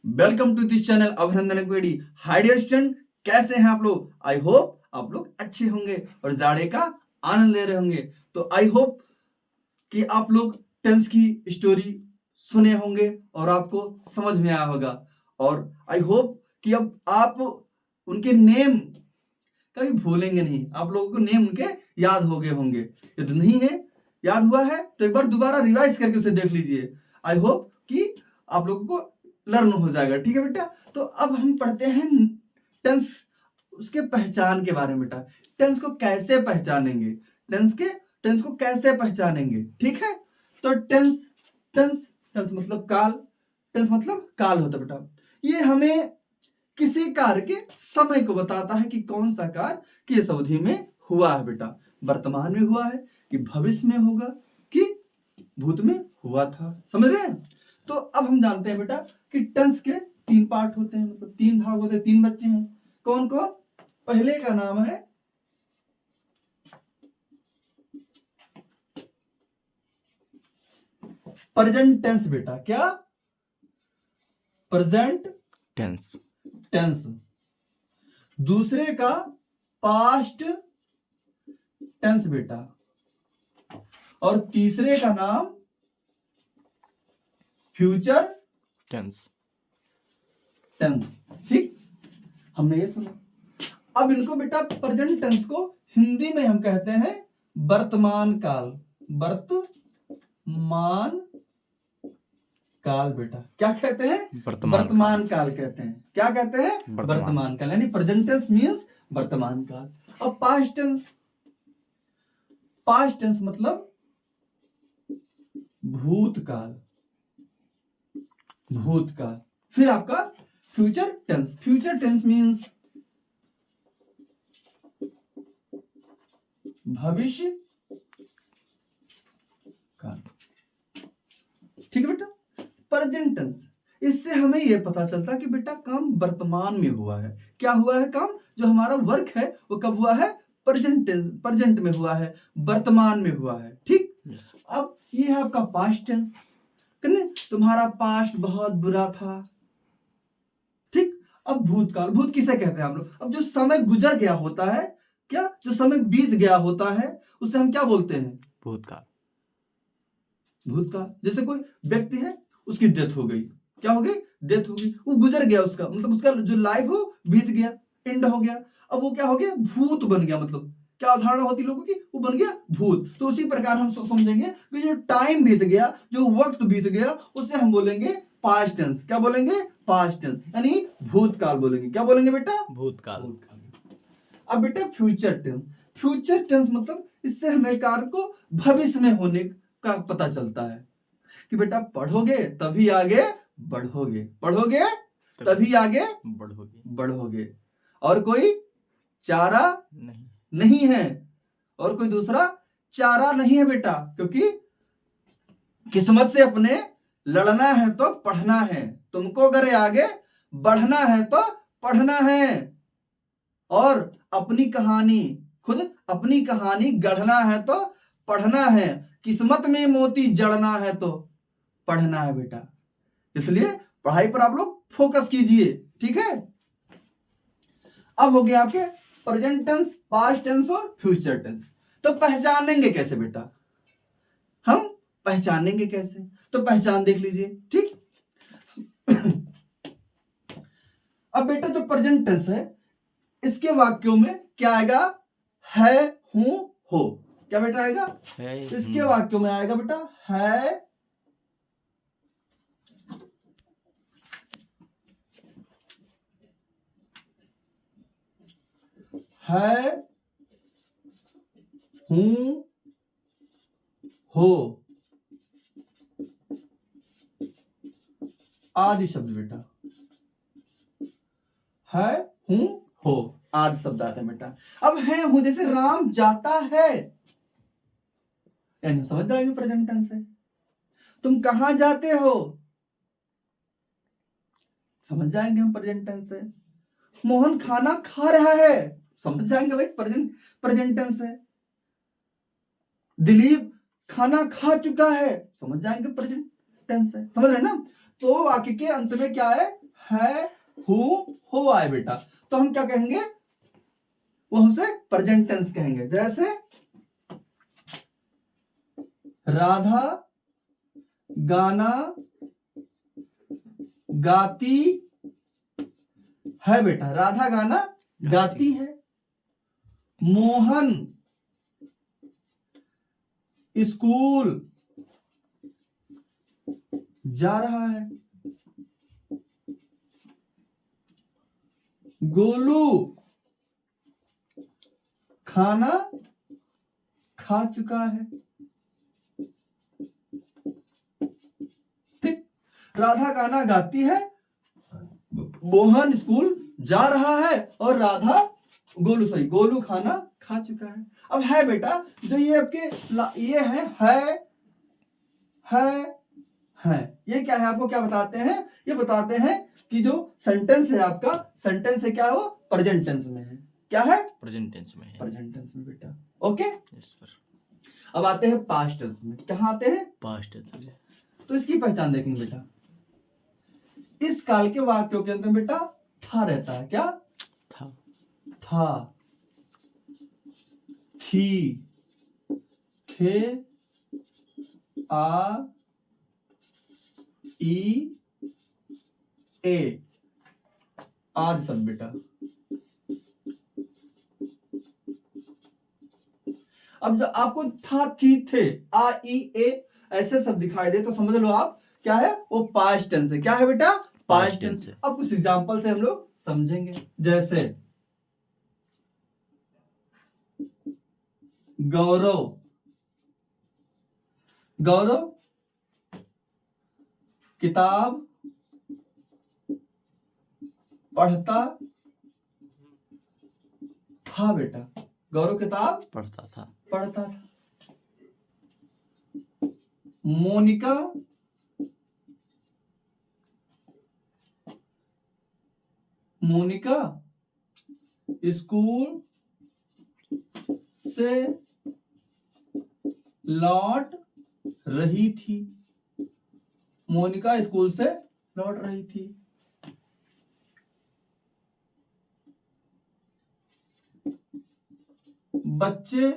Welcome to this channel अभिनंदन क्वेडी। Hi dear student, कैसे हैं आप लोग? आई होप आप लोग अच्छे होंगे और जाड़े का आनंद ले रहे होंगे। तो आई होप कि आप लोग टेंस की स्टोरी सुने होंगे और आपको समझ में आया होगा। और आई होप कि अब आप उनके नेम कभी भूलेंगे नहीं। आप लोगों को नेम उनके याद हो गए होंगे। यदि नहीं है, याद हुआ है तो एक बार दोबारा रिवाइज करके उसे देख लीजिए। आई होप कि आप लोगों को लर्न हो जाएगा। ठीक है बेटा, तो अब हम पढ़ते हैं टेंस, उसके पहचान के बारे में। बेटा टेंस को कैसे पहचानेंगे, टेंस को कैसे पहचानेंगे? ठीक है, तो टेंस टेंस टेंस मतलब काल। टेंस मतलब काल होता है बेटा। ये हमें किसी कार्य के समय को बताता है कि कौन सा कार्य किस अवधि में हुआ है। बेटा वर्तमान में हुआ है कि भविष्य में होगा कि भूत में हुआ था। समझ रहे हैं? तो अब हम जानते हैं बेटा कि टेंस के तीन पार्ट होते हैं, मतलब तीन भाग होते हैं, तीन बच्चे हैं। कौन कौन? पहले का नाम है प्रेजेंट टेंस। बेटा क्या? Present tense. टेंस। दूसरे का पास्ट टेंस बेटा। और तीसरे का नाम फ्यूचर टेंस। टेंस। ठीक, हमने ये सुना। अब इनको बेटा प्रेजेंट टेंस को हिंदी में हम कहते हैं वर्तमान काल। वर्तमान काल। बेटा क्या कहते हैं? वर्तमान काल कहते हैं। क्या कहते हैं? वर्तमान काल, यानी प्रेजेंट टेंस मींस वर्तमान काल। अब पास्ट टेंस, पास्ट टेंस मतलब भूतकाल। भूतकाल। फिर आपका future tense. Future tense means भविष्य काल। ठीक है बेटा। प्रेजेंट टेंस, इससे हमें यह पता चलता है कि बेटा काम वर्तमान में हुआ है। क्या हुआ है? काम जो हमारा वर्क है वो कब हुआ है? प्रेजेंट में हुआ है, वर्तमान में हुआ है। ठीक। अब ये है आपका पास्ट टेंस। तुम्हारा पास्ट बहुत बुरा था। ठीक। अब भूतकाल, भूत किसे कहते हैं हम लोग? अब जो समय गुजर गया होता है, क्या जो समय बीत गया होता है उसे हम क्या बोलते हैं? भूतकाल। भूतकाल। जैसे कोई व्यक्ति है, उसकी डेथ हो गई। क्या हो गई? डेथ हो गई, वो गुजर गया, उसका मतलब उसका जो लाइफ हो बीत गया, एंड हो गया। अब वो क्या हो गया? भूत बन गया। मतलब क्या धारणा होती लोगों की? वो बन गया भूत। तो उसी प्रकार हम समझेंगे कि जो टाइम बीत गया, जो वक्त बीत गया, उसे हम बोलेंगे पास्ट टेंस। क्या बोलेंगे? पास्ट टेंस, यानी भूतकाल बोलेंगे। क्या बोलेंगे बेटा? भूतकाल। अब बेटा फ्यूचर टेंस। फ्यूचर टेंस मतलब इससे हमें कार्य को भविष्य में होने का पता चलता है कि बेटा पढ़ोगे तभी आगे बढ़ोगे, पढ़ोगे तभी आगे बढ़ोगे। और कोई चारा नहीं है, और कोई दूसरा चारा नहीं है बेटा, क्योंकि किस्मत से अपने लड़ना है तो पढ़ना है। तुमको अगर आगे बढ़ना है तो पढ़ना है, और अपनी कहानी, खुद अपनी कहानी गढ़ना है तो पढ़ना है। किस्मत में मोती जड़ना है तो पढ़ना है बेटा। इसलिए पढ़ाई पर आप लोग फोकस कीजिए। ठीक है। अब हो गया आपके प्रेजेंट टेंस, पास्ट टेंस और फ्यूचर टेंस। तो पहचानेंगे कैसे बेटा? हम पहचानेंगे कैसे? तो पहचान देख लीजिए। ठीक। अब बेटा जो प्रेजेंट टेंस है, इसके वाक्यों में क्या आएगा? है, हूं, हो। क्या बेटा आएगा? इसके वाक्यों में आएगा बेटा है, हूं, हो आदि शब्द। बेटा है, हूं, हो आदि शब्द आते हैं बेटा। अब है, हूं, जैसे राम जाता है, यानी समझ जाएंगे प्रेजेंट टेंस है। तुम कहां जाते हो, समझ जाएंगे हम प्रेजेंट टेंस है। मोहन खाना खा रहा है, समझ जाएंगे भाई प्रेजेंट टेंस है। दिलीप खाना खा चुका है, समझ जाएंगे प्रेजेंट टेंस है। समझ रहे ना? तो वाक्य के अंत में क्या है, हो आए बेटा, तो हम क्या कहेंगे, वो हमसे प्रेजेंट टेंस कहेंगे। जैसे राधा गाना गाती है बेटा, राधा गाना गाती है। मोहन स्कूल जा रहा है। गोलू खाना खा चुका है। ठीक, राधा गाना गाती है, मोहन स्कूल जा रहा है, और राधा गोलू खाना खा चुका है। अब है बेटा, जो ये आपके ये है, ये क्या है, आपको क्या बताते हैं, ये बताते हैं कि जो सेंटेंस है आपका, सेंटेंस है क्या, वो प्रेजेंट टेंस में है। क्या है, प्रेजेंट टेंस में है, प्रेजेंट टेंस में बेटा। Okay, yes sir. अब आते हैं पास्ट टेंस में। कहां आते हैं, पास्ट टेंस में। तो इसकी पहचान देखेंगे बेटा, इस काल के वाक्यों के अंदर बेटा था रहता है। क्या था, थी, थे, आ, ई, ए आदि सब बेटा। अब जब आपको था, थी, थे, आ, ई, ए ऐसे सब दिखाई दे तो समझ लो आप क्या है, वो पास्ट टेंस है। क्या है बेटा, पास्ट टेंस है। अब कुछ एग्जांपल से हम लोग समझेंगे। जैसे गौरव किताब पढ़ता था बेटा, गौरव किताब पढ़ता था। मोनिका स्कूल से लौट रही थी। मोनिका स्कूल से लौट रही थी। बच्चे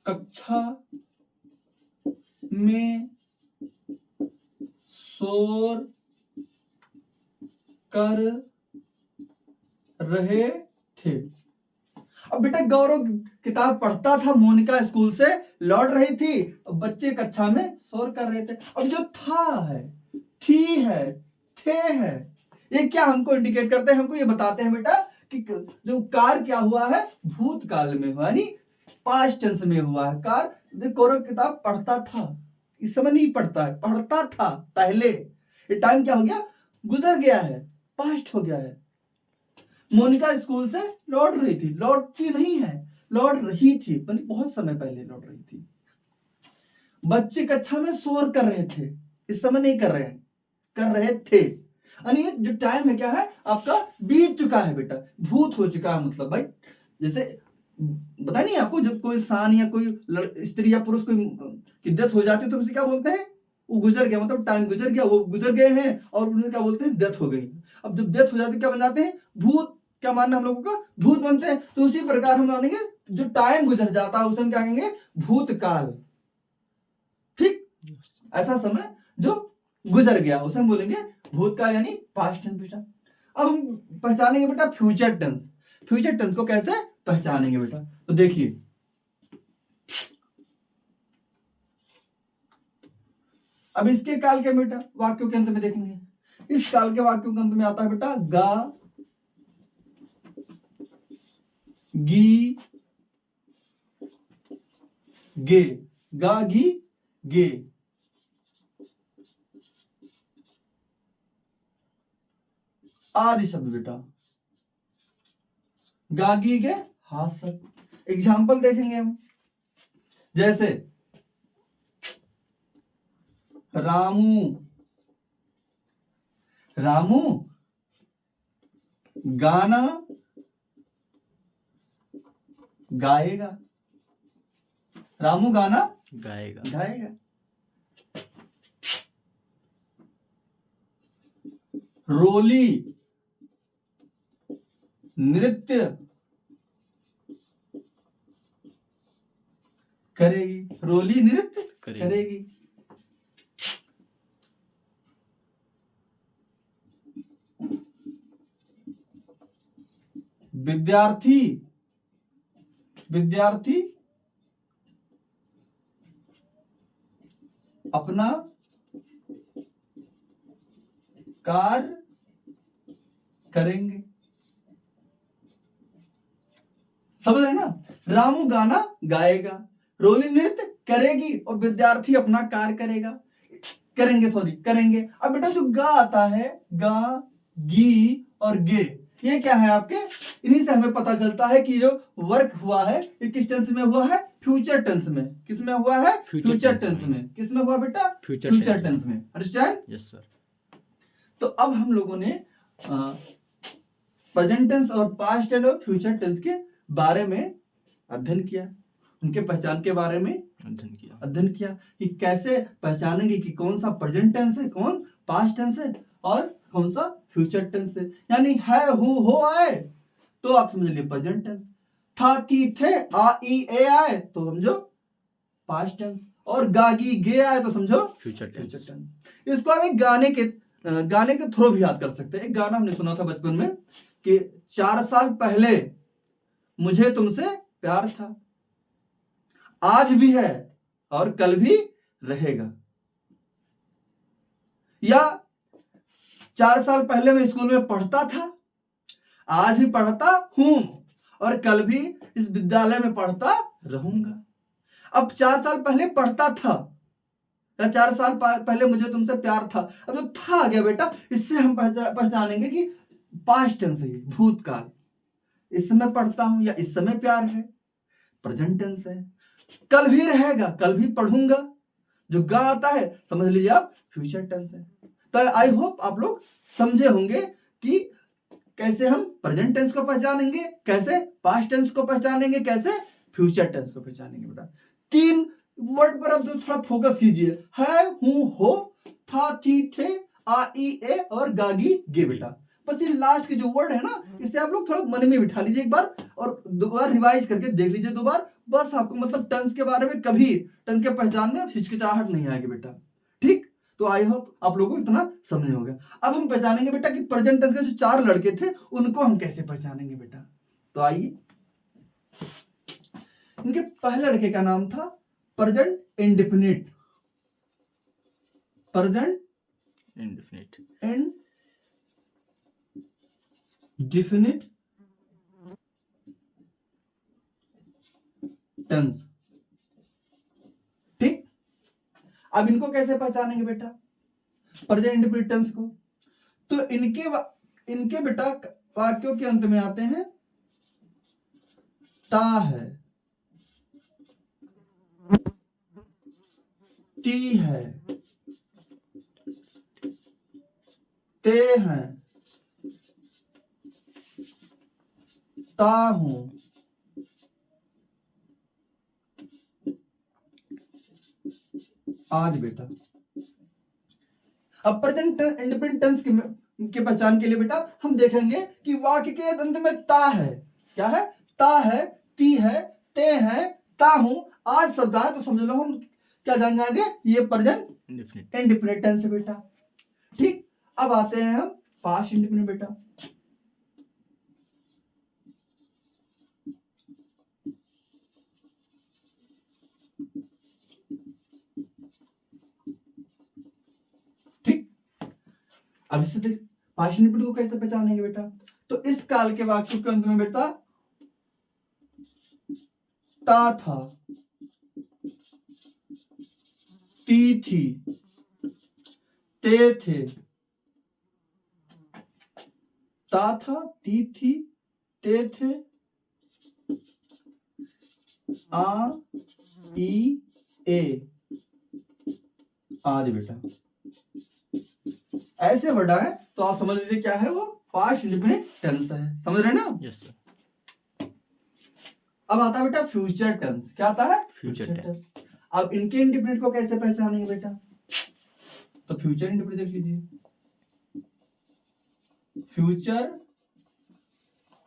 कक्षा में शोर कर रहे थे। अब बेटा गौरव किताब पढ़ता था, मोनिका स्कूल से लौट रही थी, बच्चे कक्षा में शोर कर रहे थे। अब जो था है, थी है, थे है, ये क्या हमको इंडिकेट करते हैं, हमको ये बताते हैं बेटा कि जो कार्य क्या हुआ है, भूतकाल में हुआ, यानी पास्ट टेंस में हुआ है कार्य। गौरव किताब पढ़ता था, इस समय नहीं पढ़ता है, पढ़ता था पहले। ये टाइम क्या हो गया, गुजर गया है, पास्ट हो गया है। मोनिका स्कूल से लौट रही थी, लौटती नहीं है, लौट रही थी, बहुत समय पहले लौट रही थी। बच्चे कक्षा में शोर कर रहे थे, इस समय नहीं कर रहे हैं, कर रहे थे। यानी जो टाइम है क्या है आपका, बीत चुका है बेटा, भूत हो चुका है। मतलब भाई जैसे पता नहीं आपको, जब कोई इंसान या कोई स्त्री या पुरुष कोई की डेथ हो जाती है तो उसे क्या बोलते हैं, वो गुजर गया, मतलब टाइम गुजर गया, वो गुजर गए हैं, और उन्हें क्या बोलते हैं, डेथ हो गई। अब जब डेथ हो जाती है क्या बन जाते हैं, भूत। क्या मानना हम लोगों का, भूत बनते हैं। तो उसी प्रकार हम मानेंगे जो टाइम गुजर जाता है उसे हम क्या कहेंगे, भूतकाल। ठीक, ऐसा समय जो गुजर गया उसे हम बोलेंगे भूतकाल, यानी पास्ट टेंस बेटा। अब हम पहचानेंगे बेटा फ्यूचर टेंस। फ्यूचर टेंस को कैसे पहचानेंगे बेटा, तो देखिए अब इसके काल के बेटा वाक्यों के अंत में देखेंगे। इस काल के वाक्यों के अंत में आता है बेटा गा, गी, गे, गा, गी, गे। आदि शब्द बेटा, गा, गी, गे, हाथ। एग्जाम्पल देखेंगे हम। जैसे रामू गाना गाएगा, रामू गाना गाएगा, गाएगा। रोली नृत्य करेगी, रोली नृत्य करेगी। विद्यार्थी विद्यार्थी अपना कार्य करेंगे। समझ रहे ना? रामू गाना गाएगा, रोली नृत्य करेगी और विद्यार्थी अपना कार्य करेंगे। अब बेटा जो गा आता है, गा, गी और गे, ये क्या है आपके? इन्हीं से हमें पता चलता है कि जो वर्क हुआ है ये किस टेंस में हुआ है? फ्यूचर टेंस में। किस में हुआ है? फ्यूचर टेंस में। किस में हुआ बेटा? फ्यूचर टेंस में। अंडरस्टैंड? Yes sir. तो अब हम लोगों ने प्रेजेंट टेंस और पास्ट टेंस और फ्यूचर टेंस के बारे में अध्ययन किया, उनके पहचान के बारे में अध्ययन किया कि कैसे पहचानेंगे कि कौन सा प्रेजेंट टेंस है, कौन पास्ट टेंस है और कौन सा फ्यूचर टेंस है। यानी है, हूं, हो, आए तो आप समझ लिए प्रेजेंट टेंस, था, थी, थे, आ, ई, ए आए तो समझो पास्ट टेंस, और गागी, गे आए तो समझो फ्यूचर टेंस। इसको हम एक गाने के थ्रू भी याद कर सकते हैं। एक गाना हमने सुना था बचपन में कि 4 साल पहले मुझे तुमसे प्यार था, आज भी है और कल भी रहेगा। या 4 साल पहले मैं स्कूल में पढ़ता था, आज भी पढ़ता हूं और कल भी इस विद्यालय में पढ़ता रहूंगा। अब 4 साल पहले पढ़ता था या 4 साल पहले मुझे तुमसे प्यार था, अब जो था आ गया बेटा, इससे हम पहचानेंगे कि पास्ट टेंस है, भूतकाल। इस समय पढ़ता हूं या इस समय प्यार है, प्रेजेंट टेंस है। कल भी रहेगा, कल भी पढ़ूंगा, जो गा आता है समझ लीजिए आप फ्यूचर टेंस है। तो आई होप आप लोग समझे होंगे कि कैसे हम प्रेजेंट टेंस को पहचानेंगे, कैसे पास्ट टेंस को पहचानेंगे, कैसे फ्यूचर टेंस को पहचानेंगे। बेटा 3 वर्ड पर आप जो थोड़ा फोकस कीजिए, है, हूं, हो, था, थी, थे, आ, ई, ए और गागी, गे। बेटा बस ये लास्ट के जो वर्ड है ना, इसे आप लोग थोड़ा मन में बिठा लीजिए एक बार और दोबारा रिवाइज करके देख लीजिए 2 बार। बस आपको मतलब टेंस के बारे में कभी टेंस के पहचान में हिचकिचाहट नहीं आएगी बेटा। ठीक, तो आई होप आप लोगों को इतना समझ होगा। अब हम पहचानेंगे बेटा कि प्रेजेंट टेंस के जो 4 लड़के थे उनको हम कैसे पहचानेंगे बेटा। तो आइए, इनके पहले लड़के का नाम था present indefinite. Present indefinite tense. ठीक, अब इनको कैसे पहचानेंगे बेटा प्रेजेंट इंडेफिनिट टेंस को? तो इनके बेटा वाक्यों के अंत में आते हैं ता है, ती है, ते हैं, ता हूं, आज बेटा। अब प्रेजेंट इंडेफिनिट टेंस के पहचान के लिए बेटा हम देखेंगे कि वाक्य के अंत में ता है। क्या है? ता है, ती है, ते है, ता हूं, आज शब्द आए तो समझ लो हम क्या जान जाएंगे, ये प्रेजेंट इंडेफिनिट टेंस है बेटा। ठीक, अब आते हैं हम पास्ट इंडेफिनिट बेटा। ठीक, अब इससे देख पास्ट इंडेफिनिट को कैसे पहचानेंगे बेटा? तो इस काल के वाक्यों के अंत में बेटा ता था, ती थी, ते थे, ता था, ती थी, ते थे, आ, ई, ए, आज बेटा। ऐसे वर्ड आए तो आप समझ लीजिए क्या है वो पास्ट इंडेफिनिट टेंस है। समझ रहे हैं ना? Yes sir. अब आता है बेटा फ्यूचर टेंस। क्या आता है? Future tense. अब इनके इंडिफिनिट को कैसे पहचानेंगे बेटा? तो फ्यूचर इंडिफिनिट देख लीजिए, फ्यूचर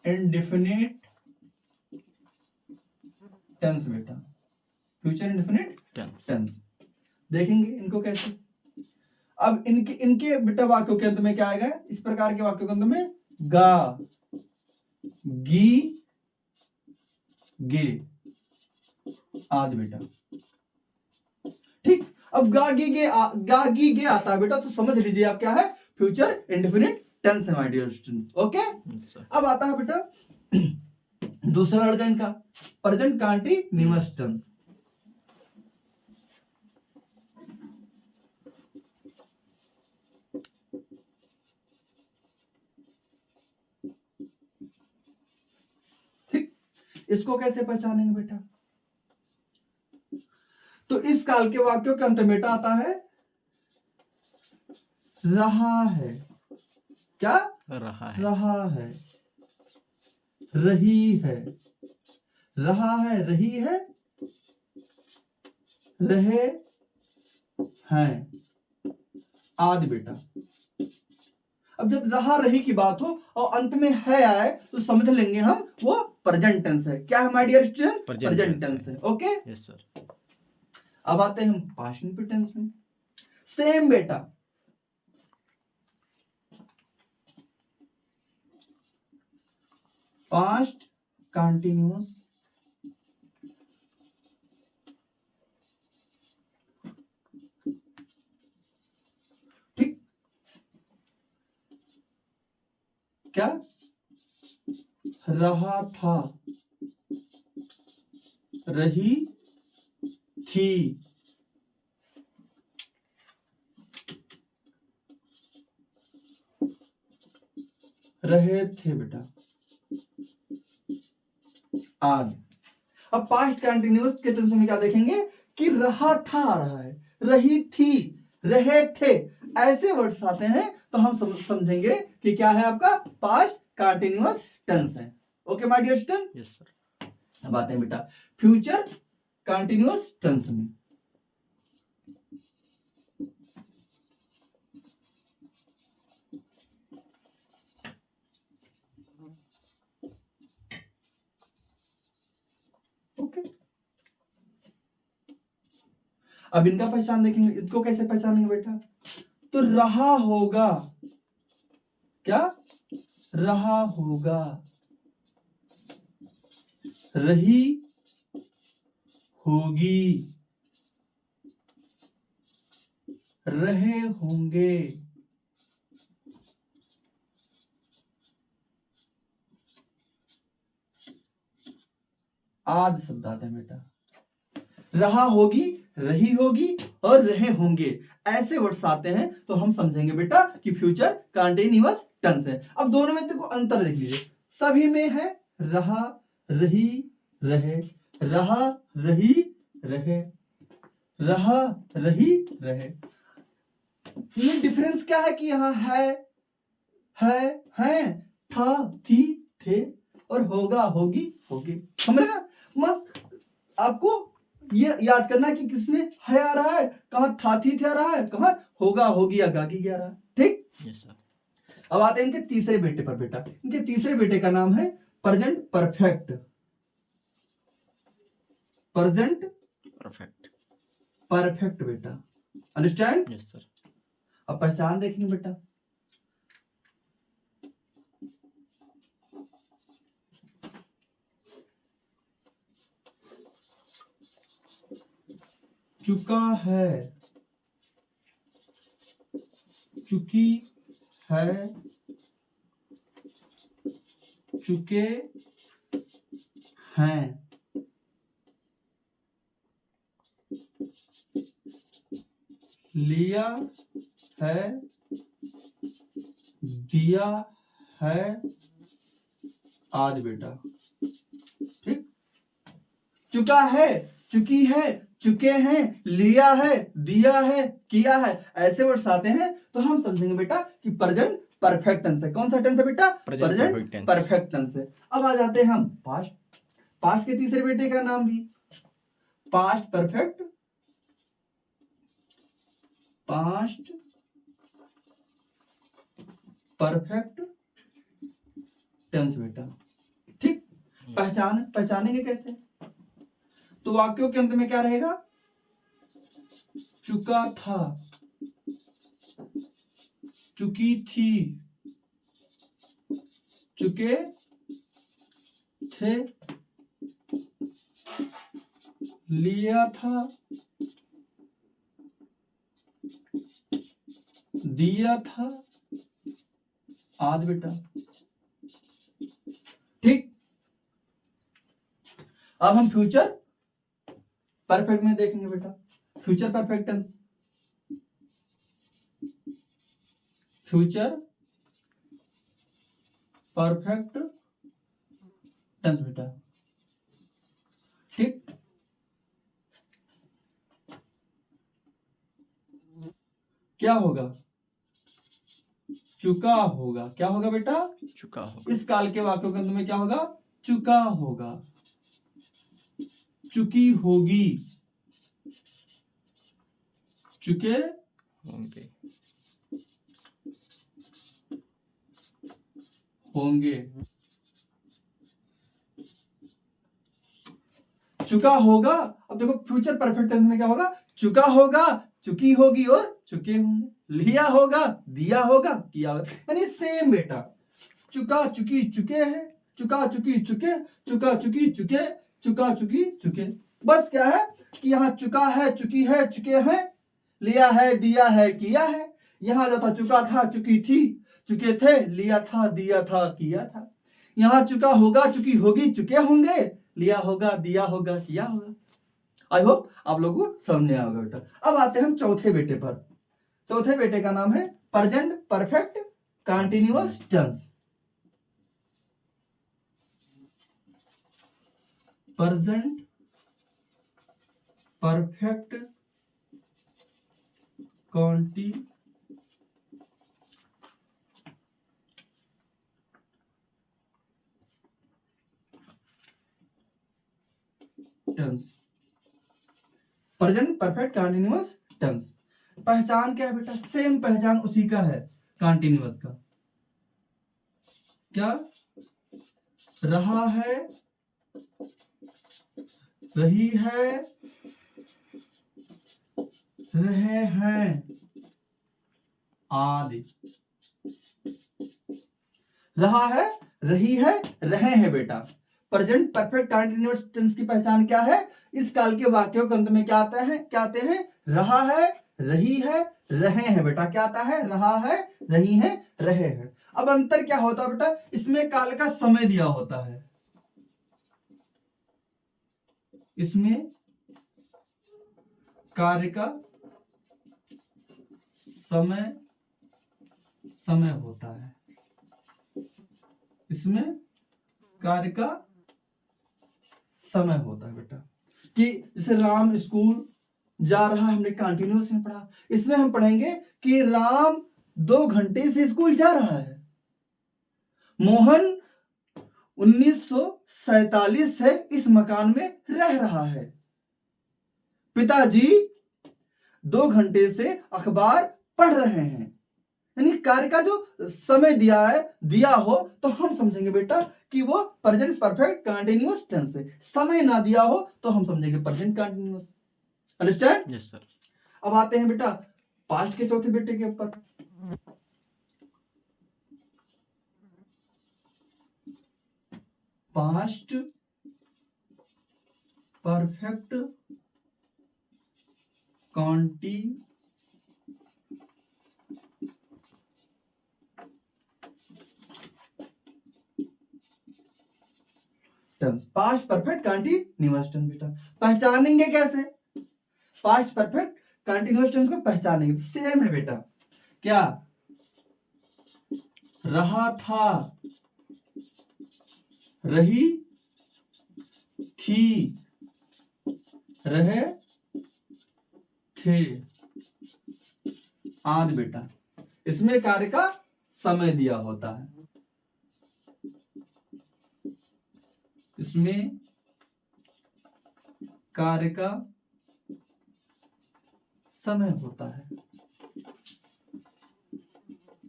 इंडिफिनिट टेंस बेटा, फ्यूचर इंडिफिनिट टेंस देखेंगे इनको कैसे। अब इनके बेटा वाक्यों के अंत में क्या आएगा? इस प्रकार के वाक्यों के अंत में गा, गी, गे आदि बेटा। ठीक, अब गा गी गे आता है बेटा, तो समझ लीजिए आप क्या है? फ्यूचर इंडेफिनिट टेंस है माय डियर स्टूडेंट। ओके, अब आता है बेटा दूसरा लड़का इनका प्रेजेंट कंटीन्यूअस टेंस। ठीक, इसको कैसे पहचानेंगे बेटा? तो इस काल के वाक्यों के अंत में बेटा आता है रहा है। क्या? रहा है, रहा है, रही है, रहा है, रही है, रहे हैं आदि बेटा। अब जब रहा रही की बात हो और अंत में है आए तो समझ लेंगे हम वो प्रेजेंट टेंस है। क्या है my dear student? Present tense है। Okay, yes sir. अब आते हैं हम पास्ट इंडिफिनिट टेंस में। सेम बेटा, पास्ट कंटीन्यूअस ठीक, क्या? रहा था, रही थी, रहे थे बेटा आदि। अब पास्ट कंटीन्यूअस के टेंस में क्या देखेंगे कि रहा था आ रहा है, रही थी, रहे थे, ऐसे वर्ड्स आते हैं तो हम समझेंगे कि क्या है आपका पास्ट कंटीन्यूअस टेंस है। Okay my dear student? Yes sir. अब आते हैं बेटा फ्यूचर कंटीन्यूअस टेंस में। ओके, अब इनका पहचान देखेंगे। इसको कैसे पहचानेंगे बेटा? तो रहा होगा, क्या? रहा होगा, रही होगी, रहे होंगे, आदि शब्द आते हैं बेटा। रहा होगी, रही होगी और रहे होंगे, ऐसे वर्ड्स आते हैं तो हम समझेंगे बेटा कि फ्यूचर कंटीन्यूअस टेंस है। अब दोनों में देखो अंतर देख लीजिए, सभी में है रहा, रही, रहे, रहा, रही, रहे, रहा, रही, रहे। ये डिफरेंस क्या है कि यहाँ है, हैं, था, थी, थे और होगा, होगी, होगे। समझ रहे ना? मस्त आपको ये याद करना है कि किसमें है आ रहा है, कहां था, थी, थे आ रहा है, कहां होगा, होगी या गागी आ रहा है। ठीक, यस सर। अब आते हैं इनके तीसरे बेटे पर बेटा। इनके तीसरे बेटे का नाम है present perfect. Present perfect, perfect बेटा, अंडरस्टैंड? Yes sir. अब पहचान देखेंगे बेटा। चुका है, चुकी है, चुके हैं, लिया है, दिया है आदि बेटा। ठीक, चुका है, चुकी है, चुके हैं, लिया है, दिया है, किया है, ऐसे वर्ड्स आते हैं तो हम समझेंगे बेटा कि प्रेजेंट परफेक्ट टेंस है। कौन सा टेंस है बेटा? प्रेजेंट परफेक्ट टेंस है। अब आ जाते हैं हम पास्ट। पास्ट के तीसरे बेटे का नाम भी पास्ट परफेक्ट टेंस बेटा। ठीक, पहचानेंगे कैसे? तो वाक्यों के अंत में क्या रहेगा? चुका था, चुकी थी, चुके थे, लिया था, दिया था आदि बेटा। ठीक, अब हम फ्यूचर परफेक्ट में देखेंगे बेटा। Future perfect tense, future perfect tense बेटा। ठीक, क्या होगा? चुका होगा। क्या होगा बेटा? चुका होगा। इस काल के वाक्यों के अंत में क्या होगा? चुका होगा, चुकी होगी, चुके होंगे। होंगे। चुका होगा। अब देखो फ्यूचर परफेक्ट टेंस में क्या होगा? चुका होगा, चुकी होगी और चुके होंगे। लिया होगा, दिया होगा, किया होगा, यानी सेम बेटा। चुका चुकी चुके हैं, चुका चुकी चुके, चुका चुकी चुके, चुका चुकी चुके। बस क्या है कि यहाँ चुका है, चुकी है, चुके हैं, लिया है, दिया है, किया है। यहां जाता चुका था, चुकी थी, चुके थे, लिया था, दिया था, किया था। यहां चुका होगा, चुकी होगी, चुके होंगे, लिया होगा, दिया होगा, किया होगा। आई होप आप लोगों को समझ में आएगा बेटा। अब आते हैं हम चौथे बेटे पर। चौथे बेटे का नाम है present perfect continuous tense. Present perfect continuous tense. Present perfect continuous tense. पहचान क्या है बेटा? सेम पहचान उसी का है, कंटिन्यूअस का। क्या? रहा है, रही है, रहे हैं आदि। रहा है, रही है, रहे हैं बेटा। प्रेजेंट परफेक्ट कंटिन्यूअस टेंस की पहचान क्या है? इस काल के वाक्यों के अंत में क्या आता है? क्या आते हैं? रहा है, रही है, रहे हैं बेटा। क्या आता है? रहा है, रही है, रहे हैं। अब अंतर क्या होता है बेटा? इसमें काल का समय दिया होता है, इसमें कार्य का समय होता है, इसमें कार्य का समय होता है बेटा। कि जैसे राम स्कूल जा रहा है, हमने कंटिन्यूअस में पढ़ा। इसमें हम पढ़ेंगे कि राम 2 घंटे से स्कूल जा रहा है। मोहन 1947 से इस मकान में रह रहा है। पिताजी 2 घंटे से अखबार पढ़ रहे हैं। यानी कार्य का जो समय दिया हो तो हम समझेंगे बेटा कि वो प्रेजेंट परफेक्ट कंटिन्यूअस टेंस है। समय ना दिया हो तो हम समझेंगे present continuous. Understand? Yes sir. अब आते हैं बेटा पास्ट के चौथे बेटे के ऊपर। Past perfect continuous tense. Past perfect continuous tense बेटा पहचानेंगे कैसे? पास्ट परफेक्ट कंटिन्यूअस टेंस को पहचानेंगे सेम है बेटा। क्या? रहा था, रही थी, रहे थे आदि बेटा। इसमें कार्य का समय दिया होता है, इसमें कार्य का समय होता है।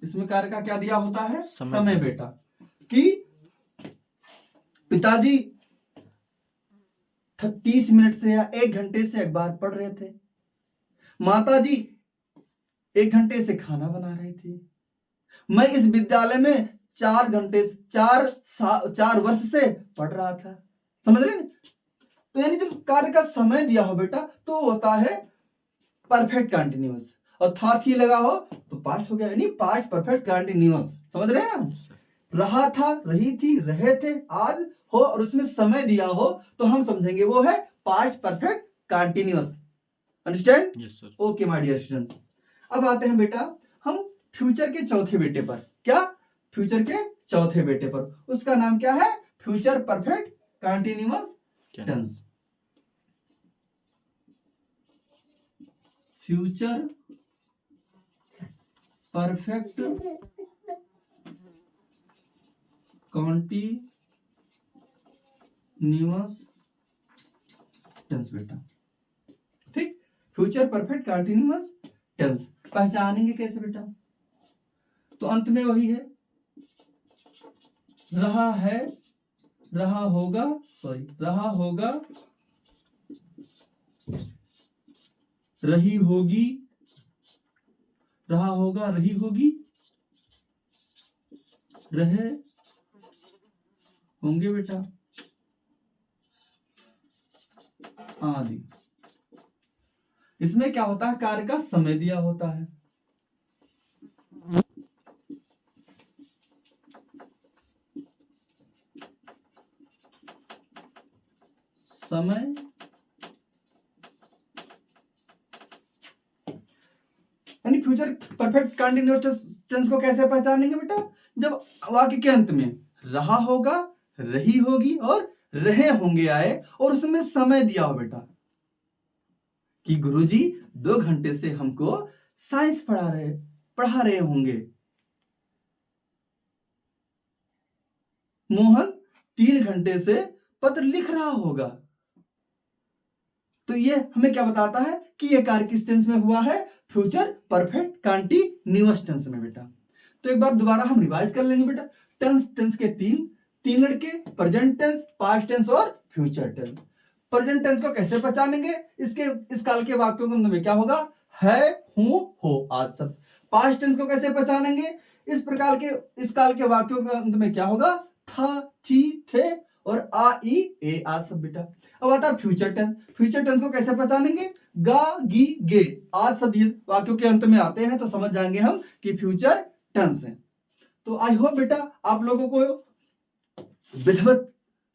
इसमें कार्य का क्या दिया होता है? समय बेटा। कि पिताजी 30 मिनट से या 1 घंटे से अखबार पढ़ रहे थे। माताजी 1 घंटे से खाना बना रही थी। मैं इस विद्यालय में 4 वर्ष से पढ़ रहा था। समझ रहे हैं? तो यानी जब कार्य का समय दिया हो बेटा तो होता है परफेक्ट कंटिन्यूअस, और था थी लगा हो तो पास्ट हो गया, यानी पास्ट परफेक्ट कंटिन्यूअस। समझ रहे हैं ना? रहा था, रही थी, रहे थे, आज हो और उसमें समय दिया हो तो हम समझेंगे वो है past perfect continuous. Understand? Yes sir. Okay my dear student. अब आते हैं बेटा हम फ्यूचर के चौथे बेटे पर। क्या? फ्यूचर के चौथे बेटे पर। उसका नाम क्या है? Future perfect continuous tense. Future perfect continuous tense बेटा। ठीक, फ्यूचर परफेक्ट कंटिन्यूअस टेंस पहचानेंगे कैसे बेटा? तो अंत में वही है, रहा है, रहा होगा, रहा होगा, रही होगी, रहा होगा, रही होगी, रहे होंगे बेटा, आदि। इसमें क्या होता है? कार्य का समय दिया होता है। समय यानी फ्यूचर परफेक्ट कंटिन्यूअस टेंस को कैसे पहचानेंगे बेटा? जब वाक्य के अंत में रहा होगा, रही होगी और रहे होंगे आए और उसमें समय दिया हो बेटा कि गुरुजी 2 घंटे से हमको साइंस पढ़ा रहे होंगे। मोहन 3 घंटे से पत्र लिख रहा होगा। तो ये हमें क्या बताता है कि ये कार्य किस टेंस में हुआ है? फ्यूचर परफेक्ट कंटिन्यूअस टेंस में बेटा। तो एक बार दोबारा हम रिवाइज कर लेंगे बेटा। टेंस के तीन लड़के, प्रेजेंट टेंस, पास्ट टेंस और फ्यूचर टेंस। प्रेजेंट टेंस को कैसे पहचानेंगे? इस काल के वाक्यों के अंत में क्या होगा? है, हूं, हो, आज सब। पास्ट टेंस को कैसे पहचानेंगे? इस काल के वाक्यों के अंत में क्या होगा? था, थी, थे और आ, ई, ए, आज सब बेटा। अब आता है फ्यूचर टेंस। फ्यूचर टेंस को कैसे पहचानेंगे? गा, गी, गे, आज सब ये वाक्यों के अंत में आते हैं तो समझ जाएंगे हम कि फ्यूचर टेंस है। तो आई होप बेटा आप लोगों को विधिवत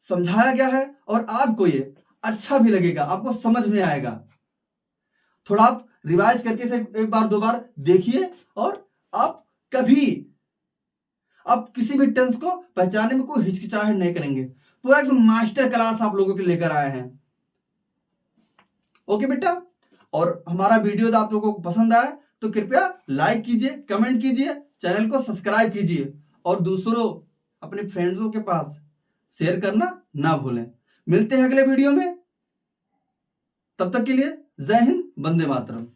समझाया गया है और आपको ये अच्छा भी लगेगा, आपको समझ में आएगा। थोड़ा आप रिवाइज करके से एक बार दो बार देखिए और आप किसी भी टेंस को पहचानने में कोई हिचकिचाहट नहीं करेंगे। पूरा एकदम मास्टर क्लास आप लोगों के लेकर आए हैं। ओके बेटा, और हमारा वीडियो आप लोगों को पसंद आया तो कृपया लाइक कीजिए, कमेंट कीजिए, चैनल को सब्सक्राइब कीजिए और दूसरों अपने फ्रेंड्सों के पास शेयर करना ना भूलें। मिलते हैं अगले वीडियो में, तब तक के लिए जय हिंद, वंदे मातरम।